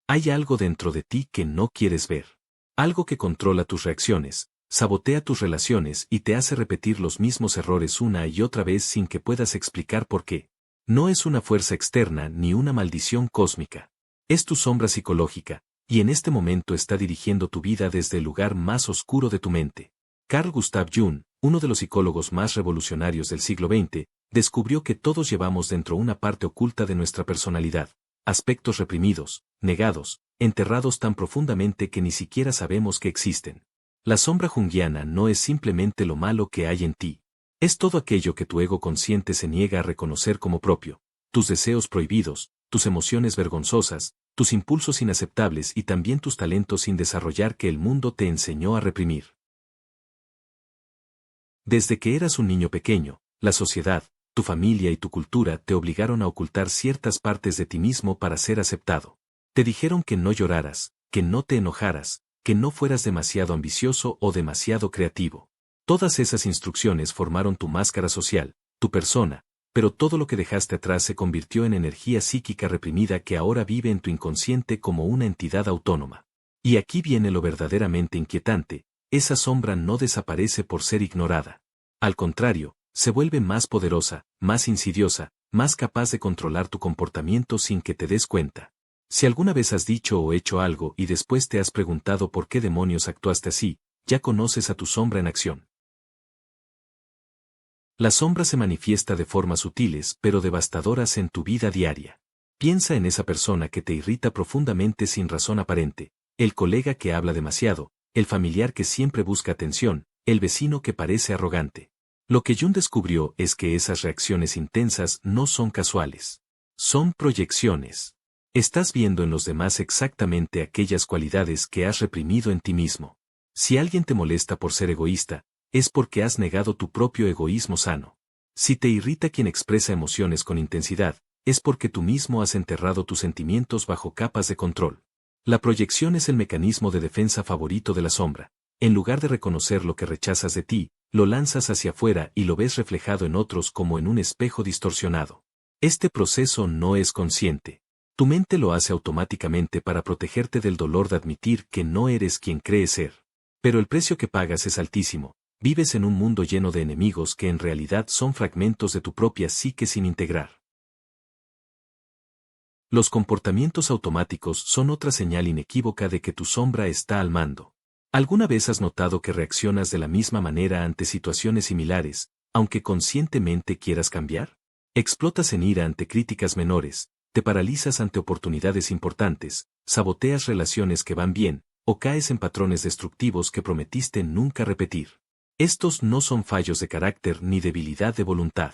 Hay algo dentro de ti que no quieres ver. Algo que controla tus reacciones, sabotea tus relaciones y te hace repetir los mismos errores una y otra vez sin que puedas explicar por qué. No es una fuerza externa ni una maldición cósmica. Es tu sombra psicológica, y en este momento está dirigiendo tu vida desde el lugar más oscuro de tu mente. Carl Gustav Jung, uno de los psicólogos más revolucionarios del siglo XX, descubrió que todos llevamos dentro una parte oculta de nuestra personalidad, aspectos reprimidos, negados, enterrados tan profundamente que ni siquiera sabemos que existen. La sombra junguiana no es simplemente lo malo que hay en ti. Es todo aquello que tu ego consciente se niega a reconocer como propio, tus deseos prohibidos, tus emociones vergonzosas, tus impulsos inaceptables y también tus talentos sin desarrollar que el mundo te enseñó a reprimir. Desde que eras un niño pequeño, la sociedad, tu familia y tu cultura te obligaron a ocultar ciertas partes de ti mismo para ser aceptado. Te dijeron que no lloraras, que no te enojaras, que no fueras demasiado ambicioso o demasiado creativo. Todas esas instrucciones formaron tu máscara social, tu persona, pero todo lo que dejaste atrás se convirtió en energía psíquica reprimida que ahora vive en tu inconsciente como una entidad autónoma. Y aquí viene lo verdaderamente inquietante, esa sombra no desaparece por ser ignorada. Al contrario, se vuelve más poderosa, más insidiosa, más capaz de controlar tu comportamiento sin que te des cuenta. Si alguna vez has dicho o hecho algo y después te has preguntado por qué demonios actuaste así, ya conoces a tu sombra en acción. La sombra se manifiesta de formas sutiles pero devastadoras en tu vida diaria. Piensa en esa persona que te irrita profundamente sin razón aparente, el colega que habla demasiado, el familiar que siempre busca atención, el vecino que parece arrogante. Lo que Jung descubrió es que esas reacciones intensas no son casuales. Son proyecciones. Estás viendo en los demás exactamente aquellas cualidades que has reprimido en ti mismo. Si alguien te molesta por ser egoísta, es porque has negado tu propio egoísmo sano. Si te irrita quien expresa emociones con intensidad, es porque tú mismo has enterrado tus sentimientos bajo capas de control. La proyección es el mecanismo de defensa favorito de la sombra. En lugar de reconocer lo que rechazas de ti, lo lanzas hacia afuera y lo ves reflejado en otros como en un espejo distorsionado. Este proceso no es consciente. Tu mente lo hace automáticamente para protegerte del dolor de admitir que no eres quien crees ser. Pero el precio que pagas es altísimo. Vives en un mundo lleno de enemigos que en realidad son fragmentos de tu propia psique sin integrar. Los comportamientos automáticos son otra señal inequívoca de que tu sombra está al mando. ¿Alguna vez has notado que reaccionas de la misma manera ante situaciones similares, aunque conscientemente quieras cambiar? Explotas en ira ante críticas menores, te paralizas ante oportunidades importantes, saboteas relaciones que van bien, o caes en patrones destructivos que prometiste nunca repetir. Estos no son fallos de carácter ni debilidad de voluntad.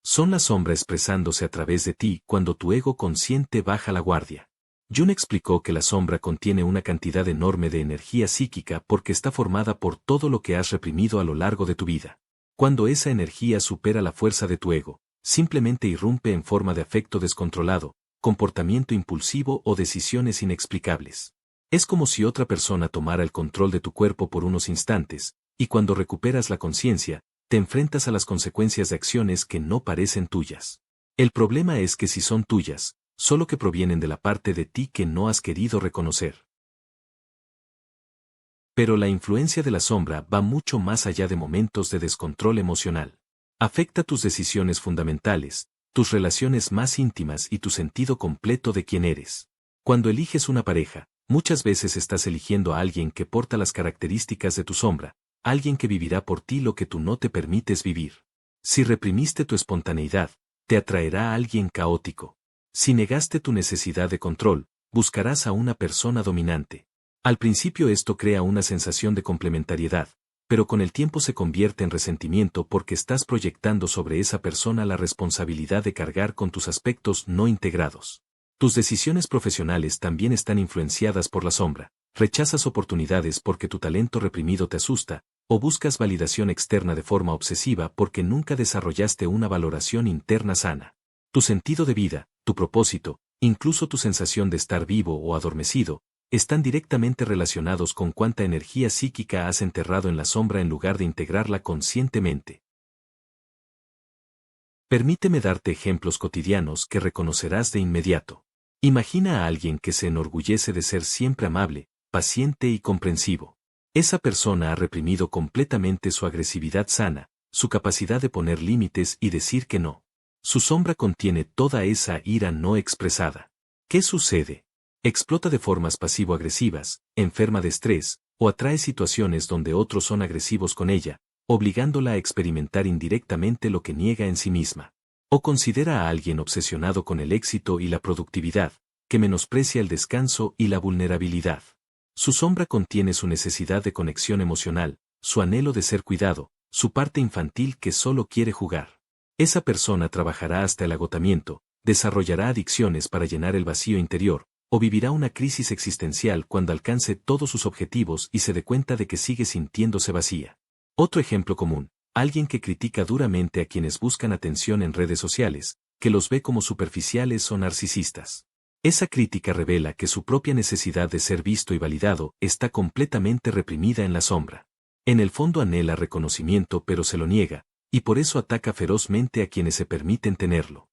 Son la sombra expresándose a través de ti cuando tu ego consciente baja la guardia. Jung explicó que la sombra contiene una cantidad enorme de energía psíquica porque está formada por todo lo que has reprimido a lo largo de tu vida. Cuando esa energía supera la fuerza de tu ego, simplemente irrumpe en forma de afecto descontrolado, comportamiento impulsivo o decisiones inexplicables. Es como si otra persona tomara el control de tu cuerpo por unos instantes, y cuando recuperas la conciencia, te enfrentas a las consecuencias de acciones que no parecen tuyas. El problema es que si son tuyas, solo que provienen de la parte de ti que no has querido reconocer. Pero la influencia de la sombra va mucho más allá de momentos de descontrol emocional. Afecta tus decisiones fundamentales, tus relaciones más íntimas y tu sentido completo de quién eres. Cuando eliges una pareja, muchas veces estás eligiendo a alguien que porta las características de tu sombra, alguien que vivirá por ti lo que tú no te permites vivir. Si reprimiste tu espontaneidad, te atraerá a alguien caótico. Si negaste tu necesidad de control, buscarás a una persona dominante. Al principio esto crea una sensación de complementariedad, pero con el tiempo se convierte en resentimiento porque estás proyectando sobre esa persona la responsabilidad de cargar con tus aspectos no integrados. Tus decisiones profesionales también están influenciadas por la sombra. Rechazas oportunidades porque tu talento reprimido te asusta, o buscas validación externa de forma obsesiva porque nunca desarrollaste una valoración interna sana. Tu sentido de vida, tu propósito, incluso tu sensación de estar vivo o adormecido, están directamente relacionados con cuánta energía psíquica has enterrado en la sombra en lugar de integrarla conscientemente. Permíteme darte ejemplos cotidianos que reconocerás de inmediato. Imagina a alguien que se enorgullece de ser siempre amable, paciente y comprensivo. Esa persona ha reprimido completamente su agresividad sana, su capacidad de poner límites y decir que no. Su sombra contiene toda esa ira no expresada. ¿Qué sucede? Explota de formas pasivo-agresivas, enferma de estrés, o atrae situaciones donde otros son agresivos con ella, obligándola a experimentar indirectamente lo que niega en sí misma. O considera a alguien obsesionado con el éxito y la productividad, que menosprecia el descanso y la vulnerabilidad. Su sombra contiene su necesidad de conexión emocional, su anhelo de ser cuidado, su parte infantil que solo quiere jugar. Esa persona trabajará hasta el agotamiento, desarrollará adicciones para llenar el vacío interior, o vivirá una crisis existencial cuando alcance todos sus objetivos y se dé cuenta de que sigue sintiéndose vacía. Otro ejemplo común. Alguien que critica duramente a quienes buscan atención en redes sociales, que los ve como superficiales o narcisistas. Esa crítica revela que su propia necesidad de ser visto y validado está completamente reprimida en la sombra. En el fondo anhela reconocimiento pero se lo niega, y por eso ataca ferozmente a quienes se permiten tenerlo.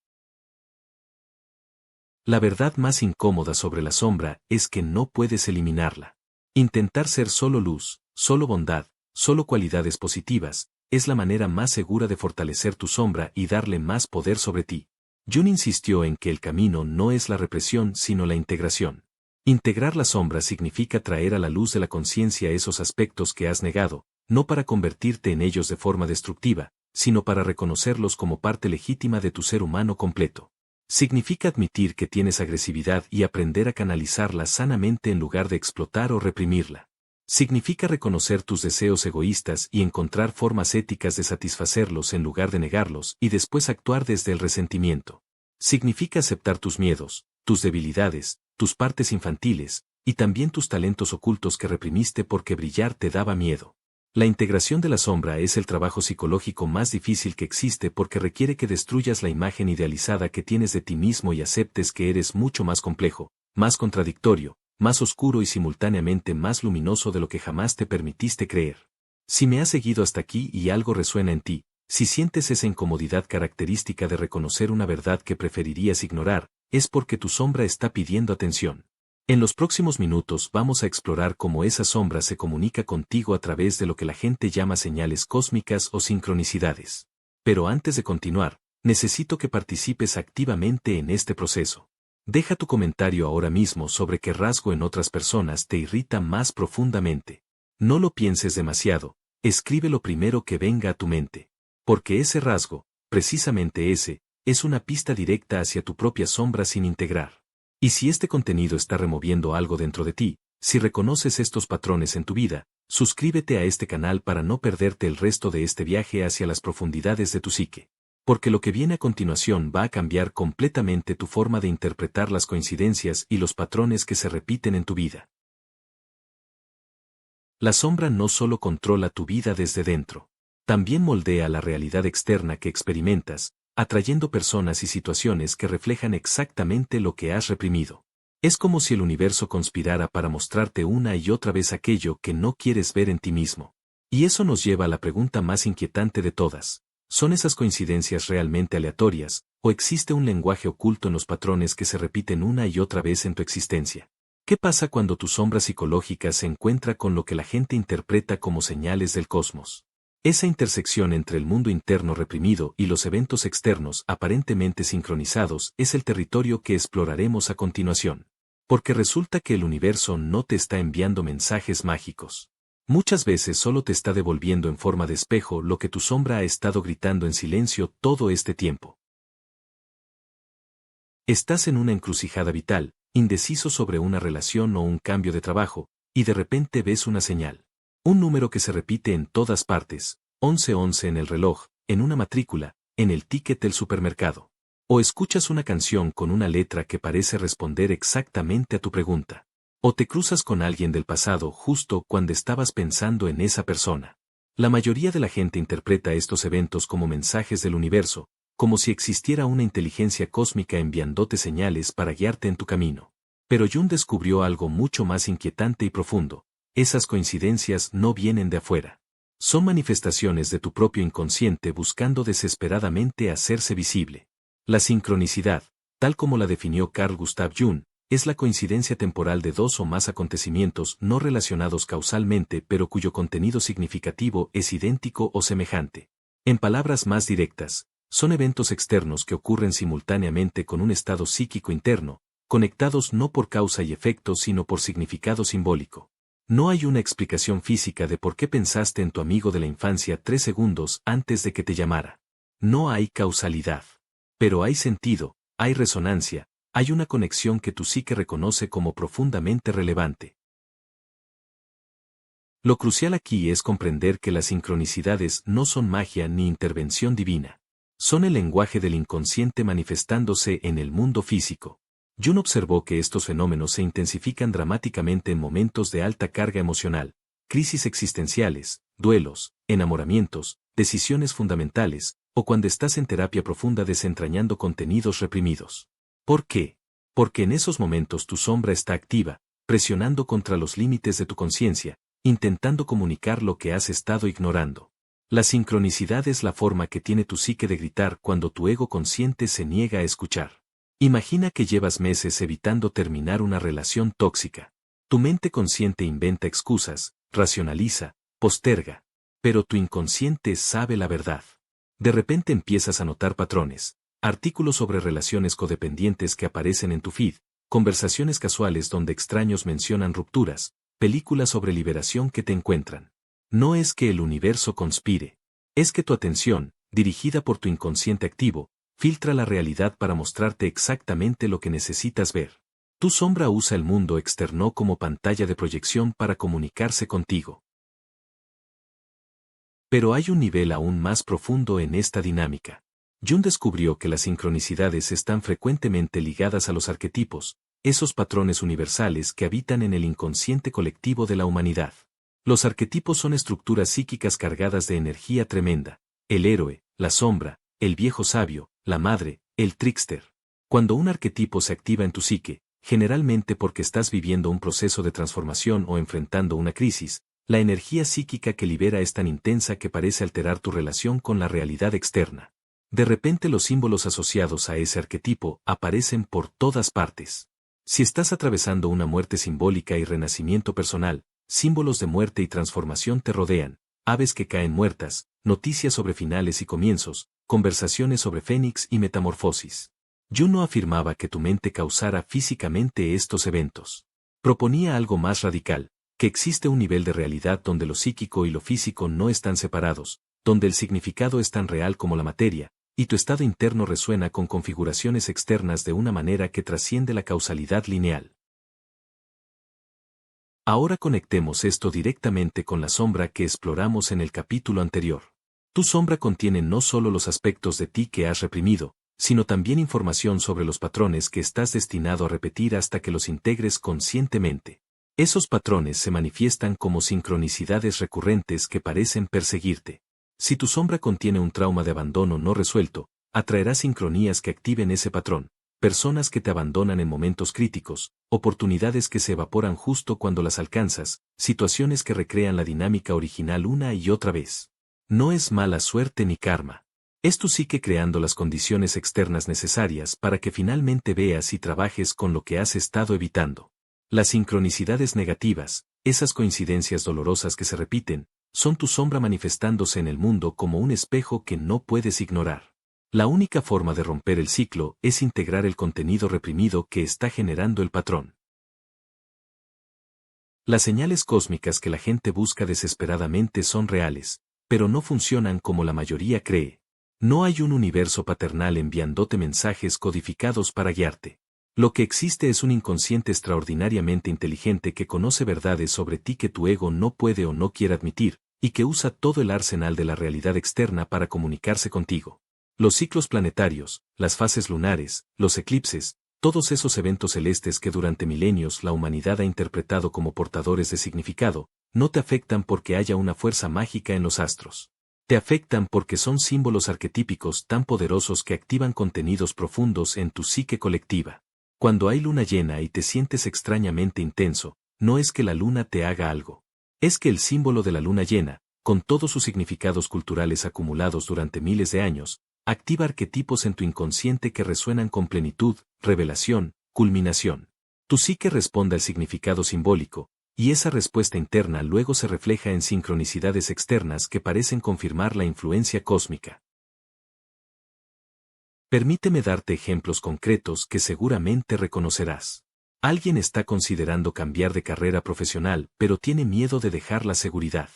La verdad más incómoda sobre la sombra es que no puedes eliminarla. Intentar ser solo luz, solo bondad, solo cualidades positivas, es la manera más segura de fortalecer tu sombra y darle más poder sobre ti. Jung insistió en que el camino no es la represión sino la integración. Integrar la sombra significa traer a la luz de la conciencia esos aspectos que has negado, no para convertirte en ellos de forma destructiva, sino para reconocerlos como parte legítima de tu ser humano completo. Significa admitir que tienes agresividad y aprender a canalizarla sanamente en lugar de explotar o reprimirla. Significa reconocer tus deseos egoístas y encontrar formas éticas de satisfacerlos en lugar de negarlos y después actuar desde el resentimiento. Significa aceptar tus miedos, tus debilidades, tus partes infantiles, y también tus talentos ocultos que reprimiste porque brillar te daba miedo. La integración de la sombra es el trabajo psicológico más difícil que existe porque requiere que destruyas la imagen idealizada que tienes de ti mismo y aceptes que eres mucho más complejo, más contradictorio, más oscuro y simultáneamente más luminoso de lo que jamás te permitiste creer. Si me has seguido hasta aquí y algo resuena en ti, si sientes esa incomodidad característica de reconocer una verdad que preferirías ignorar, es porque tu sombra está pidiendo atención. En los próximos minutos vamos a explorar cómo esa sombra se comunica contigo a través de lo que la gente llama señales cósmicas o sincronicidades. Pero antes de continuar, necesito que participes activamente en este proceso. Deja tu comentario ahora mismo sobre qué rasgo en otras personas te irrita más profundamente. No lo pienses demasiado, escribe lo primero que venga a tu mente. Porque ese rasgo, precisamente ese, es una pista directa hacia tu propia sombra sin integrar. Y si este contenido está removiendo algo dentro de ti, si reconoces estos patrones en tu vida, suscríbete a este canal para no perderte el resto de este viaje hacia las profundidades de tu psique. Porque lo que viene a continuación va a cambiar completamente tu forma de interpretar las coincidencias y los patrones que se repiten en tu vida. La sombra no solo controla tu vida desde dentro, también moldea la realidad externa que experimentas, atrayendo personas y situaciones que reflejan exactamente lo que has reprimido. Es como si el universo conspirara para mostrarte una y otra vez aquello que no quieres ver en ti mismo. Y eso nos lleva a la pregunta más inquietante de todas. ¿Son esas coincidencias realmente aleatorias, o existe un lenguaje oculto en los patrones que se repiten una y otra vez en tu existencia? ¿Qué pasa cuando tu sombra psicológica se encuentra con lo que la gente interpreta como señales del cosmos? Esa intersección entre el mundo interno reprimido y los eventos externos aparentemente sincronizados es el territorio que exploraremos a continuación. Porque resulta que el universo no te está enviando mensajes mágicos. Muchas veces solo te está devolviendo en forma de espejo lo que tu sombra ha estado gritando en silencio todo este tiempo. Estás en una encrucijada vital, indeciso sobre una relación o un cambio de trabajo, y de repente ves una señal. Un número que se repite en todas partes, 1111 en el reloj, en una matrícula, en el ticket del supermercado. O escuchas una canción con una letra que parece responder exactamente a tu pregunta. O te cruzas con alguien del pasado justo cuando estabas pensando en esa persona. La mayoría de la gente interpreta estos eventos como mensajes del universo, como si existiera una inteligencia cósmica enviándote señales para guiarte en tu camino. Pero Jung descubrió algo mucho más inquietante y profundo. Esas coincidencias no vienen de afuera. Son manifestaciones de tu propio inconsciente buscando desesperadamente hacerse visible. La sincronicidad, Tal como la definió Carl Gustav Jung, es la coincidencia temporal de dos o más acontecimientos no relacionados causalmente pero cuyo contenido significativo es idéntico o semejante. En palabras más directas, son eventos externos que ocurren simultáneamente con un estado psíquico interno, conectados no por causa y efecto sino por significado simbólico. No hay una explicación física de por qué pensaste en tu amigo de la infancia 3 segundos antes de que te llamara. No hay causalidad. Pero hay sentido, hay resonancia, hay una conexión que tu psique reconoce como profundamente relevante. Lo crucial aquí es comprender que las sincronicidades no son magia ni intervención divina. Son el lenguaje del inconsciente manifestándose en el mundo físico. Jung observó que estos fenómenos se intensifican dramáticamente en momentos de alta carga emocional, crisis existenciales, duelos, enamoramientos, decisiones fundamentales, o cuando estás en terapia profunda desentrañando contenidos reprimidos. ¿Por qué? Porque en esos momentos tu sombra está activa, presionando contra los límites de tu conciencia, intentando comunicar lo que has estado ignorando. La sincronicidad es la forma que tiene tu psique de gritar cuando tu ego consciente se niega a escuchar. Imagina que llevas meses evitando terminar una relación tóxica. Tu mente consciente inventa excusas, racionaliza, posterga, pero tu inconsciente sabe la verdad. De repente empiezas a notar patrones, artículos sobre relaciones codependientes que aparecen en tu feed, conversaciones casuales donde extraños mencionan rupturas, películas sobre liberación que te encuentran. No es que el universo conspire, es que tu atención, dirigida por tu inconsciente activo, filtra la realidad para mostrarte exactamente lo que necesitas ver. Tu sombra usa el mundo externo como pantalla de proyección para comunicarse contigo. Pero hay un nivel aún más profundo en esta dinámica. Jung descubrió que las sincronicidades están frecuentemente ligadas a los arquetipos, esos patrones universales que habitan en el inconsciente colectivo de la humanidad. Los arquetipos son estructuras psíquicas cargadas de energía tremenda: el héroe, la sombra, el viejo sabio, la madre, el trickster. Cuando un arquetipo se activa en tu psique, generalmente porque estás viviendo un proceso de transformación o enfrentando una crisis, la energía psíquica que libera es tan intensa que parece alterar tu relación con la realidad externa. De repente los símbolos asociados a ese arquetipo aparecen por todas partes. Si estás atravesando una muerte simbólica y renacimiento personal, símbolos de muerte y transformación te rodean: aves que caen muertas, noticias sobre finales y comienzos, conversaciones sobre Fénix y metamorfosis. Jung no afirmaba que tu mente causara físicamente estos eventos. Proponía algo más radical: que existe un nivel de realidad donde lo psíquico y lo físico no están separados, donde el significado es tan real como la materia, y tu estado interno resuena con configuraciones externas de una manera que trasciende la causalidad lineal. Ahora conectemos esto directamente con la sombra que exploramos en el capítulo anterior. Tu sombra contiene no solo los aspectos de ti que has reprimido, sino también información sobre los patrones que estás destinado a repetir hasta que los integres conscientemente. Esos patrones se manifiestan como sincronicidades recurrentes que parecen perseguirte. Si tu sombra contiene un trauma de abandono no resuelto, atraerá sincronías que activen ese patrón: personas que te abandonan en momentos críticos, oportunidades que se evaporan justo cuando las alcanzas, situaciones que recrean la dinámica original una y otra vez. No es mala suerte ni karma. Es tu psique creando las condiciones externas necesarias para que finalmente veas y trabajes con lo que has estado evitando. Las sincronicidades negativas, esas coincidencias dolorosas que se repiten, son tu sombra manifestándose en el mundo como un espejo que no puedes ignorar. La única forma de romper el ciclo es integrar el contenido reprimido que está generando el patrón. Las señales cósmicas que la gente busca desesperadamente son reales, pero no funcionan como la mayoría cree. No hay un universo paternal enviándote mensajes codificados para guiarte. Lo que existe es un inconsciente extraordinariamente inteligente que conoce verdades sobre ti que tu ego no puede o no quiere admitir, y que usa todo el arsenal de la realidad externa para comunicarse contigo. Los ciclos planetarios, las fases lunares, los eclipses, todos esos eventos celestes que durante milenios la humanidad ha interpretado como portadores de significado, no te afectan porque haya una fuerza mágica en los astros. Te afectan porque son símbolos arquetípicos tan poderosos que activan contenidos profundos en tu psique colectiva. Cuando hay luna llena y te sientes extrañamente intenso, no es que la luna te haga algo. Es que el símbolo de la luna llena, con todos sus significados culturales acumulados durante miles de años, activa arquetipos en tu inconsciente que resuenan con plenitud, revelación, culminación. Tu psique responde al significado simbólico, y esa respuesta interna luego se refleja en sincronicidades externas que parecen confirmar la influencia cósmica. Permíteme darte ejemplos concretos que seguramente reconocerás. Alguien está considerando cambiar de carrera profesional, pero tiene miedo de dejar la seguridad.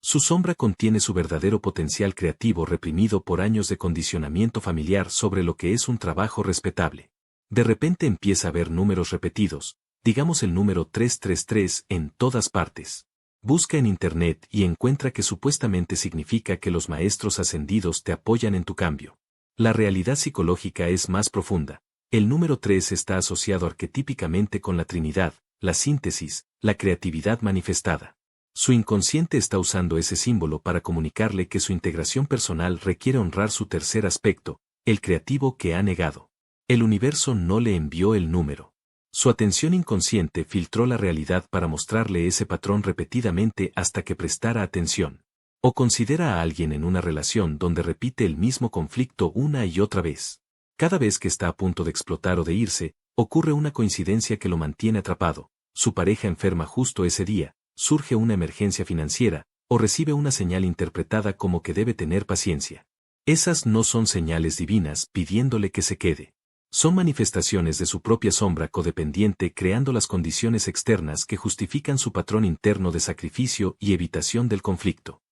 Su sombra contiene su verdadero potencial creativo reprimido por años de condicionamiento familiar sobre lo que es un trabajo respetable. De repente empieza a ver números repetidos, digamos el número 333 en todas partes. Busca en internet y encuentra que supuestamente significa que los maestros ascendidos te apoyan en tu cambio. La realidad psicológica es más profunda. El número 3 está asociado arquetípicamente con la Trinidad, la síntesis, la creatividad manifestada. Su inconsciente está usando ese símbolo para comunicarle que su integración personal requiere honrar su tercer aspecto, el creativo que ha negado. El universo no le envió el número. Su atención inconsciente filtró la realidad para mostrarle ese patrón repetidamente hasta que prestara atención. O considera a alguien en una relación donde repite el mismo conflicto una y otra vez. Cada vez que está a punto de explotar o de irse, ocurre una coincidencia que lo mantiene atrapado. Su pareja enferma justo ese día, surge una emergencia financiera, o recibe una señal interpretada como que debe tener paciencia. Esas no son señales divinas pidiéndole que se quede. Son manifestaciones de su propia sombra codependiente creando las condiciones externas que justifican su patrón interno de sacrificio y evitación del conflicto.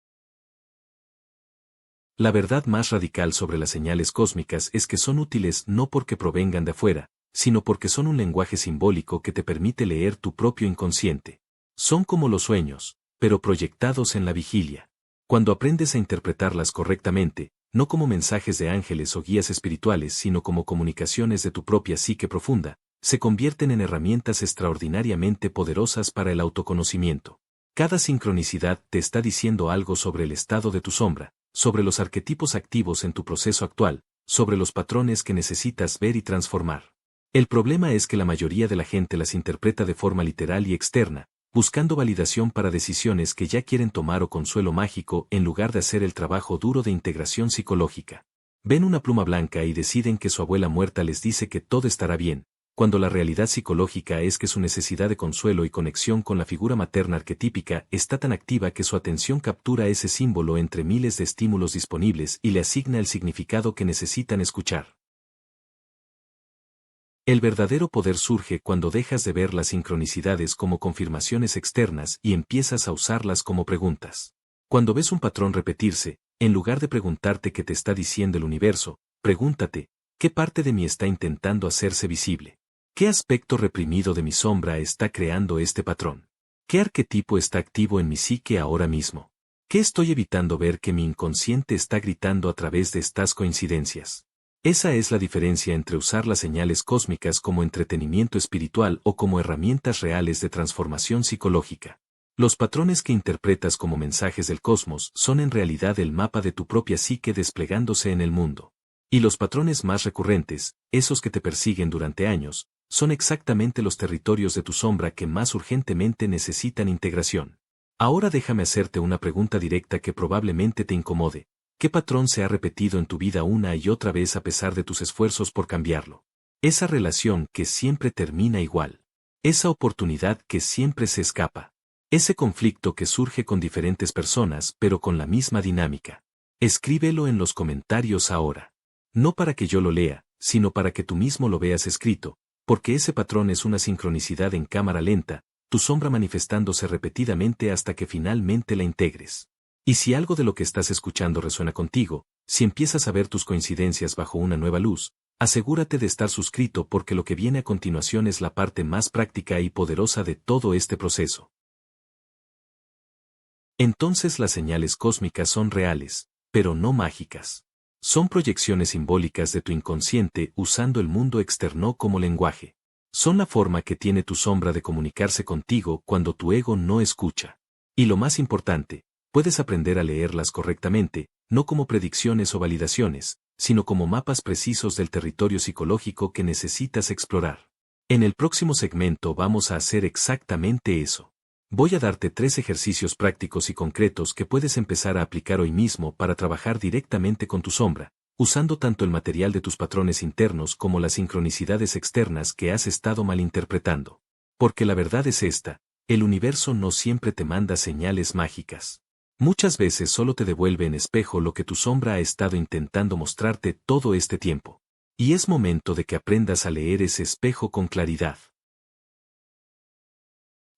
La verdad más radical sobre las señales cósmicas es que son útiles no porque provengan de afuera, sino porque son un lenguaje simbólico que te permite leer tu propio inconsciente. Son como los sueños, pero proyectados en la vigilia. Cuando aprendes a interpretarlas correctamente, no como mensajes de ángeles o guías espirituales sino como comunicaciones de tu propia psique profunda, se convierten en herramientas extraordinariamente poderosas para el autoconocimiento. Cada sincronicidad te está diciendo algo sobre el estado de tu sombra, sobre los arquetipos activos en tu proceso actual, sobre los patrones que necesitas ver y transformar. El problema es que la mayoría de la gente las interpreta de forma literal y externa, buscando validación para decisiones que ya quieren tomar o consuelo mágico en lugar de hacer el trabajo duro de integración psicológica. Ven una pluma blanca y deciden que su abuela muerta les dice que todo estará bien, cuando la realidad psicológica es que su necesidad de consuelo y conexión con la figura materna arquetípica está tan activa que su atención captura ese símbolo entre miles de estímulos disponibles y le asigna el significado que necesitan escuchar. El verdadero poder surge cuando dejas de ver las sincronicidades como confirmaciones externas y empiezas a usarlas como preguntas. Cuando ves un patrón repetirse, en lugar de preguntarte qué te está diciendo el universo, pregúntate, ¿qué parte de mí está intentando hacerse visible? ¿Qué aspecto reprimido de mi sombra está creando este patrón? ¿Qué arquetipo está activo en mi psique ahora mismo? ¿Qué estoy evitando ver que mi inconsciente está gritando a través de estas coincidencias? Esa es la diferencia entre usar las señales cósmicas como entretenimiento espiritual o como herramientas reales de transformación psicológica. Los patrones que interpretas como mensajes del cosmos son en realidad el mapa de tu propia psique desplegándose en el mundo. Y los patrones más recurrentes, esos que te persiguen durante años, son exactamente los territorios de tu sombra que más urgentemente necesitan integración. Ahora déjame hacerte una pregunta directa que probablemente te incomode. ¿Qué patrón se ha repetido en tu vida una y otra vez a pesar de tus esfuerzos por cambiarlo? Esa relación que siempre termina igual. Esa oportunidad que siempre se escapa. Ese conflicto que surge con diferentes personas pero con la misma dinámica. Escríbelo en los comentarios ahora. No para que yo lo lea, sino para que tú mismo lo veas escrito, porque ese patrón es una sincronicidad en cámara lenta, tu sombra manifestándose repetidamente hasta que finalmente la integres. Y si algo de lo que estás escuchando resuena contigo, si empiezas a ver tus coincidencias bajo una nueva luz, asegúrate de estar suscrito porque lo que viene a continuación es la parte más práctica y poderosa de todo este proceso. Entonces las señales cósmicas son reales, pero no mágicas. Son proyecciones simbólicas de tu inconsciente usando el mundo externo como lenguaje. Son la forma que tiene tu sombra de comunicarse contigo cuando tu ego no escucha. Y lo más importante, puedes aprender a leerlas correctamente, no como predicciones o validaciones, sino como mapas precisos del territorio psicológico que necesitas explorar. En el próximo segmento vamos a hacer exactamente eso. Voy a darte 3 ejercicios prácticos y concretos que puedes empezar a aplicar hoy mismo para trabajar directamente con tu sombra, usando tanto el material de tus patrones internos como las sincronicidades externas que has estado malinterpretando. Porque la verdad es esta, el universo no siempre te manda señales mágicas. Muchas veces solo te devuelve en espejo lo que tu sombra ha estado intentando mostrarte todo este tiempo. Y es momento de que aprendas a leer ese espejo con claridad.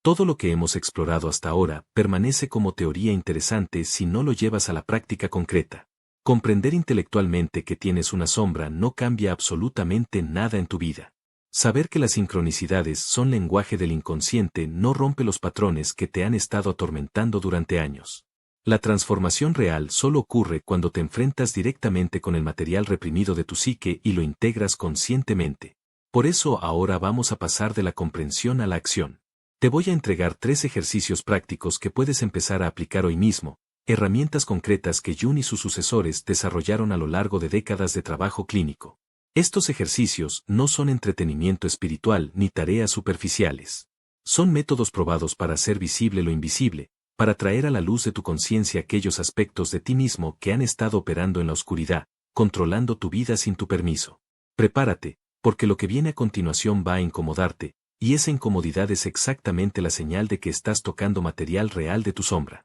Todo lo que hemos explorado hasta ahora permanece como teoría interesante si no lo llevas a la práctica concreta. Comprender intelectualmente que tienes una sombra no cambia absolutamente nada en tu vida. Saber que las sincronicidades son lenguaje del inconsciente no rompe los patrones que te han estado atormentando durante años. La transformación real solo ocurre cuando te enfrentas directamente con el material reprimido de tu psique y lo integras conscientemente. Por eso ahora vamos a pasar de la comprensión a la acción. Te voy a entregar 3 ejercicios prácticos que puedes empezar a aplicar hoy mismo, herramientas concretas que Jung y sus sucesores desarrollaron a lo largo de décadas de trabajo clínico. Estos ejercicios no son entretenimiento espiritual ni tareas superficiales. Son métodos probados para hacer visible lo invisible, para traer a la luz de tu conciencia aquellos aspectos de ti mismo que han estado operando en la oscuridad, controlando tu vida sin tu permiso. Prepárate, porque lo que viene a continuación va a incomodarte, y esa incomodidad es exactamente la señal de que estás tocando material real de tu sombra.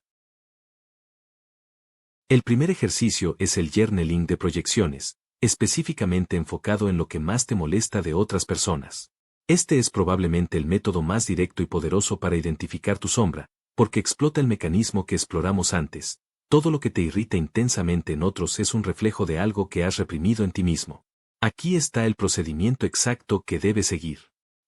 El primer ejercicio es el journaling de proyecciones, específicamente enfocado en lo que más te molesta de otras personas. Este es probablemente el método más directo y poderoso para identificar tu sombra, porque explota el mecanismo que exploramos antes. Todo lo que te irrita intensamente en otros es un reflejo de algo que has reprimido en ti mismo. Aquí está el procedimiento exacto que debes seguir.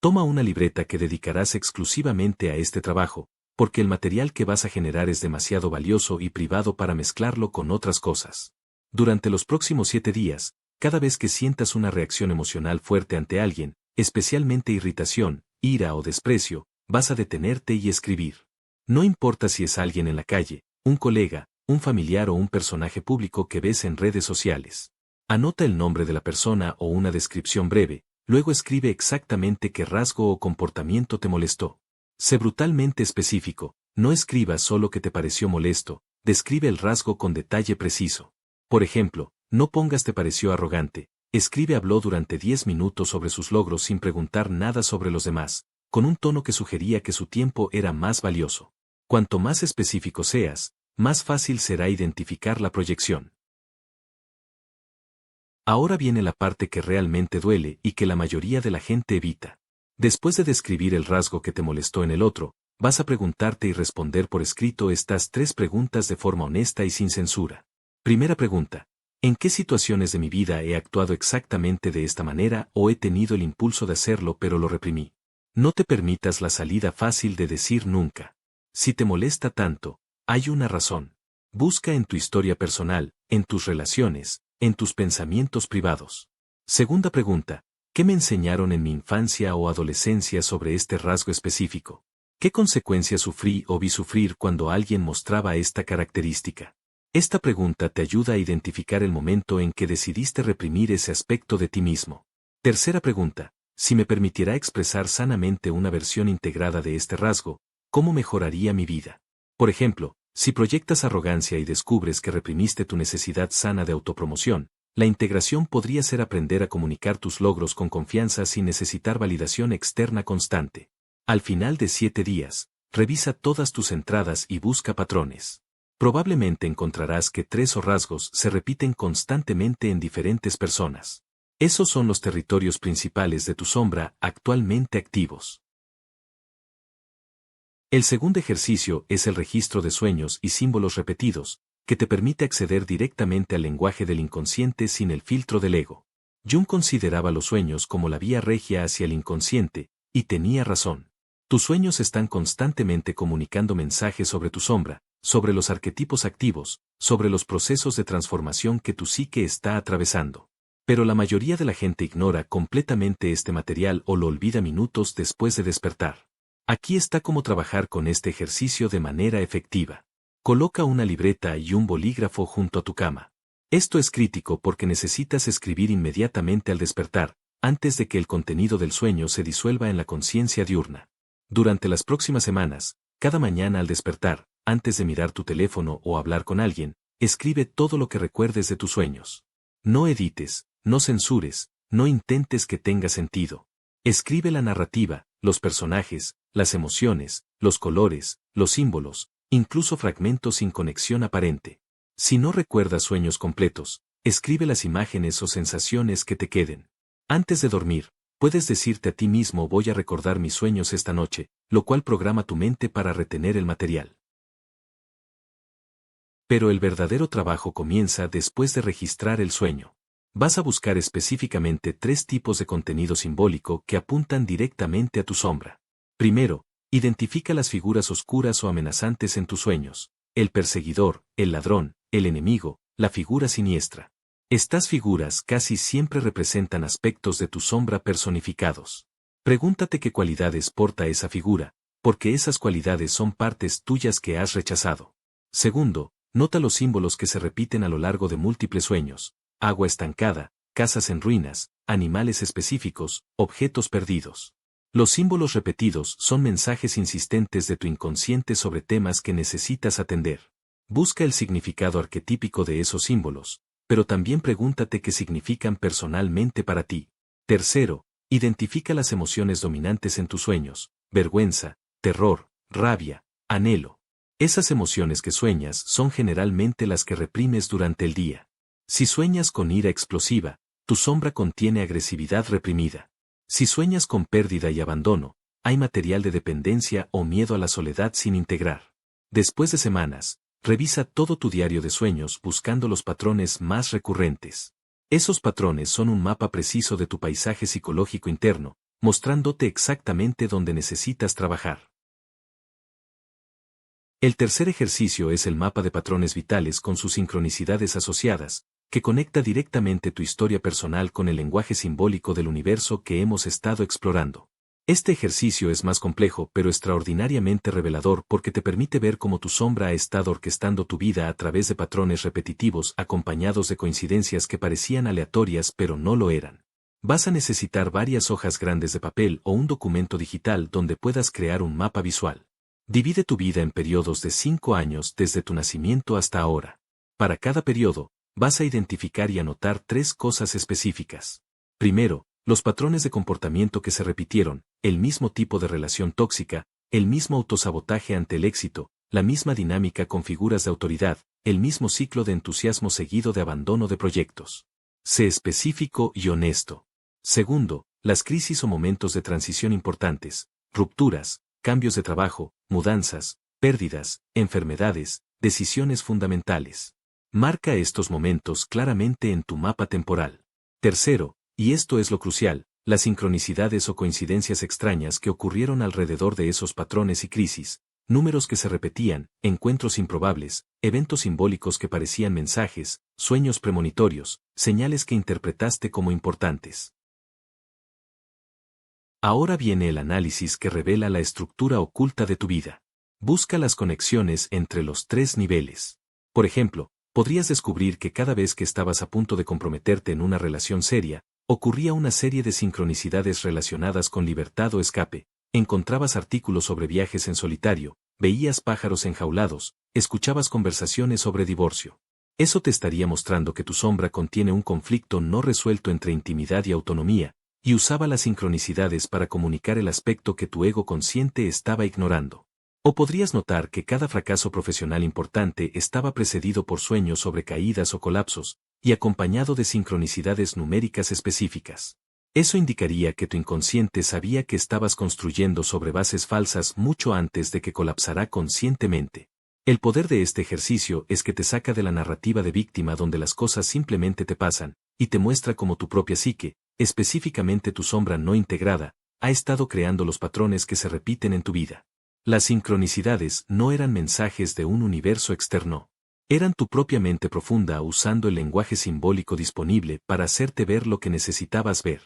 Toma una libreta que dedicarás exclusivamente a este trabajo, porque el material que vas a generar es demasiado valioso y privado para mezclarlo con otras cosas. Durante los próximos 7 días, cada vez que sientas una reacción emocional fuerte ante alguien, especialmente irritación, ira o desprecio, vas a detenerte y escribir. No importa si es alguien en la calle, un colega, un familiar o un personaje público que ves en redes sociales. Anota el nombre de la persona o una descripción breve, luego escribe exactamente qué rasgo o comportamiento te molestó. Sé brutalmente específico, no escribas solo que te pareció molesto, describe el rasgo con detalle preciso. Por ejemplo, no pongas te pareció arrogante, escribe habló durante 10 minutos sobre sus logros sin preguntar nada sobre los demás, con un tono que sugería que su tiempo era más valioso. Cuanto más específico seas, más fácil será identificar la proyección. Ahora viene la parte que realmente duele y que la mayoría de la gente evita. Después de describir el rasgo que te molestó en el otro, vas a preguntarte y responder por escrito estas 3 preguntas de forma honesta y sin censura. Primera pregunta: ¿en qué situaciones de mi vida he actuado exactamente de esta manera o he tenido el impulso de hacerlo pero lo reprimí? No te permitas la salida fácil de decir nunca. Si te molesta tanto, hay una razón. Busca en tu historia personal, en tus relaciones, en tus pensamientos privados. Segunda pregunta: ¿qué me enseñaron en mi infancia o adolescencia sobre este rasgo específico? ¿Qué consecuencias sufrí o vi sufrir cuando alguien mostraba esta característica? Esta pregunta te ayuda a identificar el momento en que decidiste reprimir ese aspecto de ti mismo. Tercera pregunta: si me permitiera expresar sanamente una versión integrada de este rasgo, ¿cómo mejoraría mi vida? Por ejemplo, si proyectas arrogancia y descubres que reprimiste tu necesidad sana de autopromoción, la integración podría ser aprender a comunicar tus logros con confianza sin necesitar validación externa constante. Al final de 7 días, revisa todas tus entradas y busca patrones. Probablemente encontrarás que 3 rasgos se repiten constantemente en diferentes personas. Esos son los territorios principales de tu sombra actualmente activos. El segundo ejercicio es el registro de sueños y símbolos repetidos, que te permite acceder directamente al lenguaje del inconsciente sin el filtro del ego. Jung consideraba los sueños como la vía regia hacia el inconsciente, y tenía razón. Tus sueños están constantemente comunicando mensajes sobre tu sombra, sobre los arquetipos activos, sobre los procesos de transformación que tu psique está atravesando. Pero la mayoría de la gente ignora completamente este material o lo olvida minutos después de despertar. Aquí está cómo trabajar con este ejercicio de manera efectiva. Coloca una libreta y un bolígrafo junto a tu cama. Esto es crítico porque necesitas escribir inmediatamente al despertar, antes de que el contenido del sueño se disuelva en la conciencia diurna. Durante las próximas semanas, cada mañana al despertar, antes de mirar tu teléfono o hablar con alguien, escribe todo lo que recuerdes de tus sueños. No edites, no censures, no intentes que tenga sentido. Escribe la narrativa, los personajes, las emociones, los colores, los símbolos, incluso fragmentos sin conexión aparente. Si no recuerdas sueños completos, escribe las imágenes o sensaciones que te queden. Antes de dormir, puedes decirte a ti mismo: voy a recordar mis sueños esta noche, lo cual programa tu mente para retener el material. Pero el verdadero trabajo comienza después de registrar el sueño. Vas a buscar específicamente 3 tipos de contenido simbólico que apuntan directamente a tu sombra. Primero, identifica las figuras oscuras o amenazantes en tus sueños: el perseguidor, el ladrón, el enemigo, la figura siniestra. Estas figuras casi siempre representan aspectos de tu sombra personificados. Pregúntate qué cualidades porta esa figura, porque esas cualidades son partes tuyas que has rechazado. Segundo, nota los símbolos que se repiten a lo largo de múltiples sueños: agua estancada, casas en ruinas, animales específicos, objetos perdidos. Los símbolos repetidos son mensajes insistentes de tu inconsciente sobre temas que necesitas atender. Busca el significado arquetípico de esos símbolos, pero también pregúntate qué significan personalmente para ti. Tercero, identifica las emociones dominantes en tus sueños: vergüenza, terror, rabia, anhelo. Esas emociones que sueñas son generalmente las que reprimes durante el día. Si sueñas con ira explosiva, tu sombra contiene agresividad reprimida. Si sueñas con pérdida y abandono, hay material de dependencia o miedo a la soledad sin integrar. Después de semanas, revisa todo tu diario de sueños buscando los patrones más recurrentes. Esos patrones son un mapa preciso de tu paisaje psicológico interno, mostrándote exactamente dónde necesitas trabajar. El tercer ejercicio es el mapa de patrones vitales con sus sincronicidades asociadas, que conecta directamente tu historia personal con el lenguaje simbólico del universo que hemos estado explorando. Este ejercicio es más complejo pero extraordinariamente revelador porque te permite ver cómo tu sombra ha estado orquestando tu vida a través de patrones repetitivos acompañados de coincidencias que parecían aleatorias pero no lo eran. Vas a necesitar varias hojas grandes de papel o un documento digital donde puedas crear un mapa visual. Divide tu vida en periodos de 5 años desde tu nacimiento hasta ahora. Para cada periodo, vas a identificar y anotar 3 cosas específicas. Primero, los patrones de comportamiento que se repitieron: el mismo tipo de relación tóxica, el mismo autosabotaje ante el éxito, la misma dinámica con figuras de autoridad, el mismo ciclo de entusiasmo seguido de abandono de proyectos. Sé específico y honesto. Segundo, las crisis o momentos de transición importantes: rupturas, cambios de trabajo, mudanzas, pérdidas, enfermedades, decisiones fundamentales. Marca estos momentos claramente en tu mapa temporal. Tercero, y esto es lo crucial, las sincronicidades o coincidencias extrañas que ocurrieron alrededor de esos patrones y crisis: números que se repetían, encuentros improbables, eventos simbólicos que parecían mensajes, sueños premonitorios, señales que interpretaste como importantes. Ahora viene el análisis que revela la estructura oculta de tu vida. Busca las conexiones entre los 3 niveles. Por ejemplo, podrías descubrir que cada vez que estabas a punto de comprometerte en una relación seria, ocurría una serie de sincronicidades relacionadas con libertad o escape: encontrabas artículos sobre viajes en solitario, veías pájaros enjaulados, escuchabas conversaciones sobre divorcio. Eso te estaría mostrando que tu sombra contiene un conflicto no resuelto entre intimidad y autonomía, y usaba las sincronicidades para comunicar el aspecto que tu ego consciente estaba ignorando. O podrías notar que cada fracaso profesional importante estaba precedido por sueños sobre caídas o colapsos, y acompañado de sincronicidades numéricas específicas. Eso indicaría que tu inconsciente sabía que estabas construyendo sobre bases falsas mucho antes de que colapsara conscientemente. El poder de este ejercicio es que te saca de la narrativa de víctima donde las cosas simplemente te pasan, y te muestra cómo tu propia psique, específicamente tu sombra no integrada, ha estado creando los patrones que se repiten en tu vida. Las sincronicidades no eran mensajes de un universo externo. Eran tu propia mente profunda usando el lenguaje simbólico disponible para hacerte ver lo que necesitabas ver.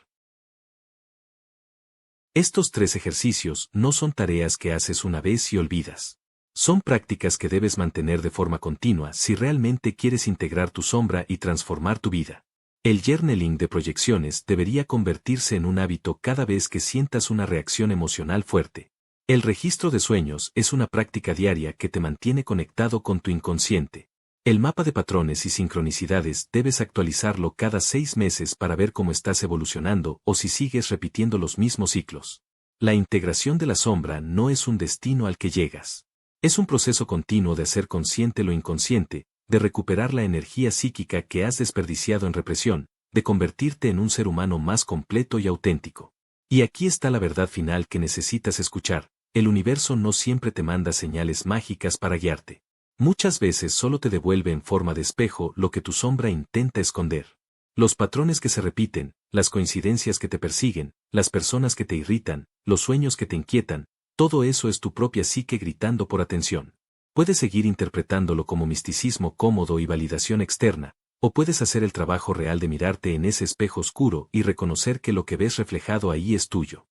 Estos 3 ejercicios no son tareas que haces una vez y olvidas. Son prácticas que debes mantener de forma continua si realmente quieres integrar tu sombra y transformar tu vida. El journaling de proyecciones debería convertirse en un hábito cada vez que sientas una reacción emocional fuerte. El registro de sueños es una práctica diaria que te mantiene conectado con tu inconsciente. El mapa de patrones y sincronicidades debes actualizarlo cada 6 meses para ver cómo estás evolucionando o si sigues repitiendo los mismos ciclos. La integración de la sombra no es un destino al que llegas. Es un proceso continuo de hacer consciente lo inconsciente, de recuperar la energía psíquica que has desperdiciado en represión, de convertirte en un ser humano más completo y auténtico. Y aquí está la verdad final que necesitas escuchar: el universo no siempre te manda señales mágicas para guiarte. Muchas veces solo te devuelve en forma de espejo lo que tu sombra intenta esconder. Los patrones que se repiten, las coincidencias que te persiguen, las personas que te irritan, los sueños que te inquietan, todo eso es tu propia psique gritando por atención. Puedes seguir interpretándolo como misticismo cómodo y validación externa, o puedes hacer el trabajo real de mirarte en ese espejo oscuro y reconocer que lo que ves reflejado ahí es tuyo.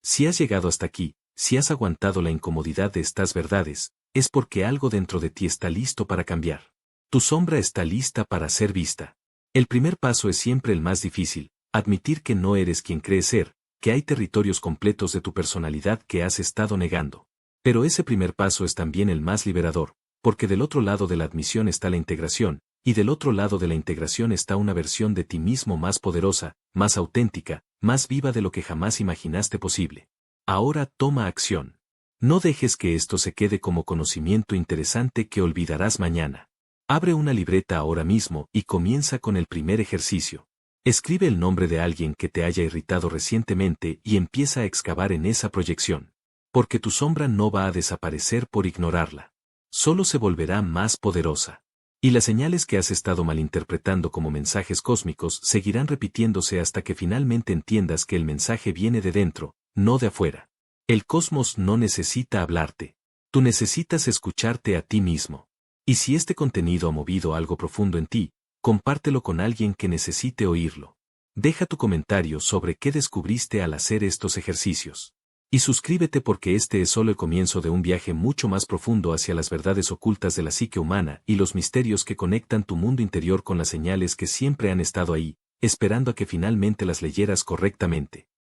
Si has llegado hasta aquí, si has aguantado la incomodidad de estas verdades, es porque algo dentro de ti está listo para cambiar. Tu sombra está lista para ser vista. El primer paso es siempre el más difícil: admitir que no eres quien crees ser, que hay territorios completos de tu personalidad que has estado negando. Pero ese primer paso es también el más liberador, porque del otro lado de la admisión está la integración, y del otro lado de la integración está una versión de ti mismo más poderosa, más auténtica, más viva de lo que jamás imaginaste posible. Ahora toma acción. No dejes que esto se quede como conocimiento interesante que olvidarás mañana. Abre una libreta ahora mismo y comienza con el primer ejercicio. Escribe el nombre de alguien que te haya irritado recientemente y empieza a excavar en esa proyección. Porque tu sombra no va a desaparecer por ignorarla. Solo se volverá más poderosa. Y las señales que has estado malinterpretando como mensajes cósmicos seguirán repitiéndose hasta que finalmente entiendas que el mensaje viene de dentro, no de afuera. El cosmos no necesita hablarte. Tú necesitas escucharte a ti mismo. Y si este contenido ha movido algo profundo en ti, compártelo con alguien que necesite oírlo. Deja tu comentario sobre qué descubriste al hacer estos ejercicios. Y suscríbete, porque este es solo el comienzo de un viaje mucho más profundo hacia las verdades ocultas de la psique humana y los misterios que conectan tu mundo interior con las señales que siempre han estado ahí, esperando a que finalmente las leyeras correctamente.